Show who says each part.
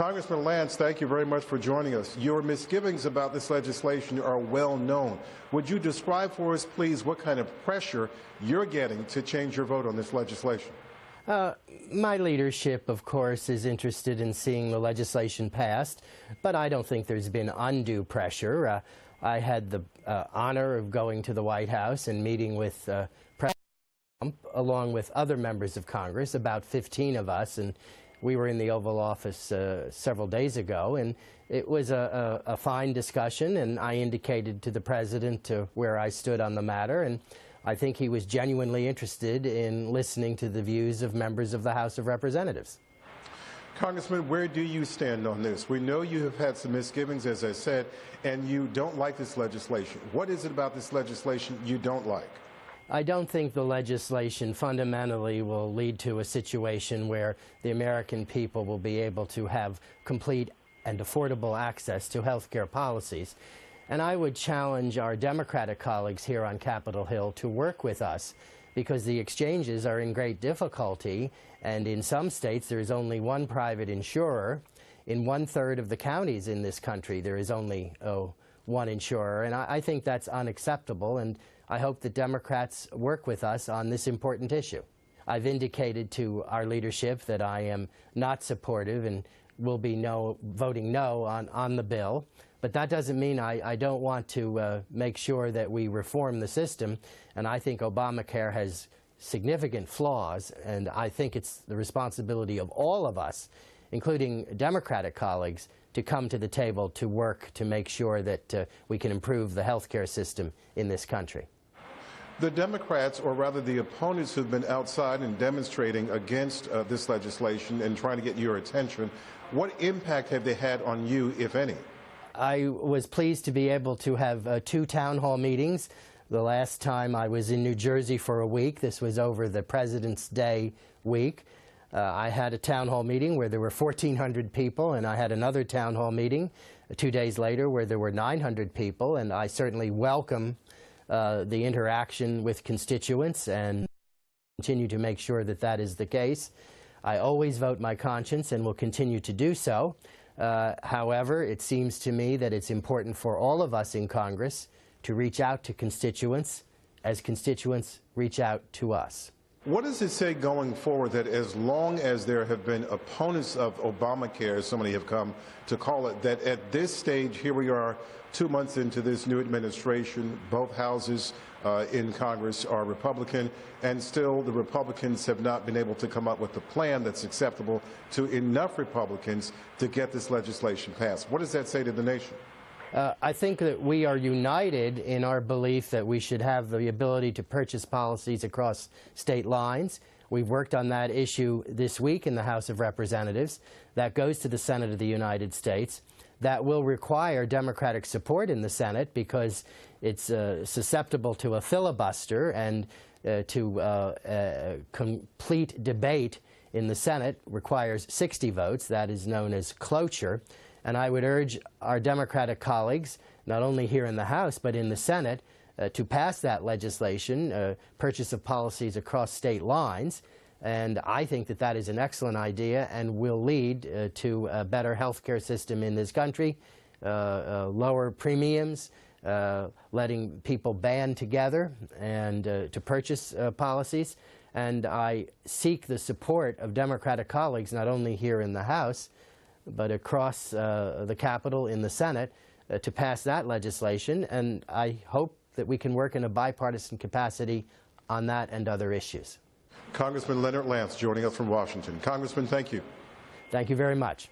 Speaker 1: Congressman Lance, thank you very much for joining us. Your misgivings about this legislation are well known. Would you describe for us, please, what kind of pressure you're getting to change your vote on this legislation?
Speaker 2: My leadership, of course, is interested in seeing the legislation passed, but I don't think there's been undue pressure. I had the honor of going to the White House and meeting with President Trump, along with other members of Congress, about 15 of us, and we were in the Oval Office several days ago, and it was a fine discussion, and I indicated to the President where I stood on the matter, and I think he was genuinely interested in listening to the views of members of the House of Representatives.
Speaker 1: Congressman, where do you stand on this? We know you have had some misgivings, as I said, and you don't like this legislation. What is it about this legislation you don't like?
Speaker 2: I don't think the legislation fundamentally will lead to a situation where the American people will be able to have complete and affordable access to health care policies. And I would challenge our Democratic colleagues here on Capitol Hill to work with us, because the exchanges are in great difficulty, and in some states there is only one private insurer. In 1/3 of the counties in this country there is only one insurer, and I think that's unacceptable, and I hope that Democrats work with us on this important issue. I've indicated to our leadership that I am not supportive and will be voting no on the bill. But that doesn't mean I don't want to make sure that we reform the system, and I think Obamacare has significant flaws, and I think it's the responsibility of all of us, including Democratic colleagues, to come to the table to work to make sure that we can improve the health care system in this country.
Speaker 1: The Democrats, or rather the opponents who've been outside and demonstrating against this legislation and trying to get your attention, what impact have they had on you, if any?
Speaker 2: I was pleased to be able to have 2 town hall meetings. The last time I was in New Jersey for a week. This was over the President's Day week. I had a town hall meeting where there were 1,400 people, and I had another town hall meeting 2 days later where there were 900 people, and I certainly welcome the interaction with constituents and continue to make sure that that is the case. I always vote my conscience and will continue to do so. However, it seems to me that it's important for all of us in Congress to reach out to constituents as constituents reach out to us.
Speaker 1: What does it say going forward that as long as there have been opponents of Obamacare, as so many have come to call it, that at this stage, here we are 2 months into this new administration, both houses in Congress are Republican, and still the Republicans have not been able to come up with a plan that's acceptable to enough Republicans to get this legislation passed? What does that say to the nation?
Speaker 2: I think that we are united in our belief that we should have the ability to purchase policies across state lines. We've worked on that issue this week in the House of Representatives. That goes to the Senate of the United States. That will require Democratic support in the Senate because it's susceptible to a filibuster, and to complete debate in the Senate requires 60 votes. That is known as cloture. And I would urge our Democratic colleagues, not only here in the House but in the Senate, to pass that legislation, purchase of policies across state lines. And I think that that is an excellent idea and will lead to a better health care system in this country, lower premiums, letting people band together and to purchase policies. And I seek the support of Democratic colleagues, not only here in the House, but across the Capitol in the Senate, to pass that legislation. And I hope that we can work in a bipartisan capacity on that and other issues.
Speaker 1: Congressman Leonard Lance joining us from Washington. Congressman, thank you.
Speaker 2: Thank you very much.